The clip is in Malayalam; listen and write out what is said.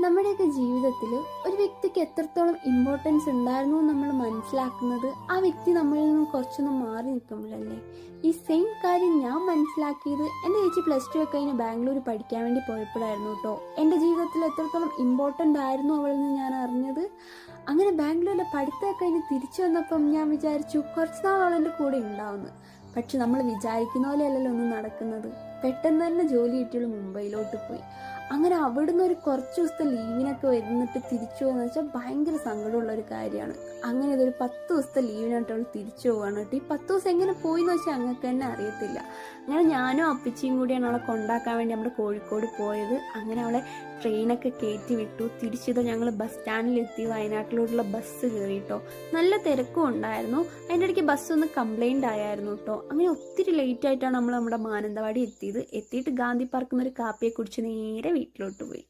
നമ്മുടെയൊക്കെ ജീവിതത്തിൽ ഒരു വ്യക്തിക്ക് എത്രത്തോളം ഇമ്പോർട്ടൻസ് ഉണ്ടായിരുന്നു എന്ന് നമ്മൾ മനസ്സിലാക്കുന്നത് ആ വ്യക്തി നമ്മളിൽ നിന്ന് കുറച്ചൊന്നും മാറി നിൽക്കുമ്പോഴല്ലേ. ഈ സെയിം കാര്യം ഞാൻ മനസ്സിലാക്കിയത് എൻ്റെ ചേച്ചി +2 ഒക്കെ കഴിഞ്ഞ് ബാംഗ്ലൂർ പഠിക്കാൻ വേണ്ടി പോയപ്പോഴായിരുന്നു കേട്ടോ. എൻ്റെ ജീവിതത്തിൽ എത്രത്തോളം ഇമ്പോർട്ടൻ്റ് ആയിരുന്നു അവളിൽ നിന്ന് ഞാൻ അറിഞ്ഞത്. അങ്ങനെ ബാംഗ്ലൂരിലെ പഠിത്തമൊക്കെ കഴിഞ്ഞ് തിരിച്ചു വന്നപ്പം ഞാൻ വിചാരിച്ചു കുറച്ച് നാൾ അവളെൻ്റെ കൂടെ ഉണ്ടാവുന്നു. പക്ഷെ നമ്മൾ വിചാരിക്കുന്ന പോലെയല്ലല്ലോ ഒന്നും നടക്കുന്നത്. പെട്ടെന്ന് തന്നെ ജോലി കിട്ടിയുള്ള മുംബൈയിലോട്ട് പോയി. അങ്ങനെ അവിടുന്ന് ഒരു കുറച്ച് ദിവസത്തെ ലീവിനൊക്കെ വരുന്നിട്ട് തിരിച്ചു പോകുന്ന വെച്ചാൽ ഭയങ്കര സങ്കടമുള്ള ഒരു കാര്യമാണ്. അങ്ങനെ ഇതൊരു 10 ദിവസത്തെ ലീവിനായിട്ട് അവൾ തിരിച്ചു പോവാണ് കേട്ടോ. ഈ 10 ദിവസം എങ്ങനെ പോയി എന്ന് വെച്ചാൽ അങ്ങക്ക് തന്നെ അറിയത്തില്ല. അങ്ങനെ ഞാനും അപ്പച്ചിയും കൂടിയാണ് അവളെ കൊണ്ടാക്കാൻ വേണ്ടി നമ്മുടെ കോഴിക്കോട് പോയത്. അങ്ങനെ അവളെ ട്രെയിനൊക്കെ കയറ്റി വിട്ടു. തിരിച്ചത് ഞങ്ങൾ ബസ് സ്റ്റാൻഡിലെത്തി. വയനാട്ടിലോട്ടുള്ള ബസ് കയറി കേട്ടോ. നല്ല തിരക്കും ഉണ്ടായിരുന്നു. അതിൻ്റെ ഇടയ്ക്ക് ബസ് ഒന്ന് കംപ്ലൈൻ്റ് ആയിരുന്നു കേട്ടോ. അങ്ങനെ ഒത്തിരി ലേറ്റ് ആയിട്ടാണ് നമ്മൾ നമ്മുടെ മാനന്തവാടി എത്തിയത്. എത്തിയിട്ട് ഗാന്ധി പാർക്കിൽ നിന്ന് ഒരു കാപ്പിയെ കുടിച്ച് നേരെ വീട്ടിലോട്ട് പോയി.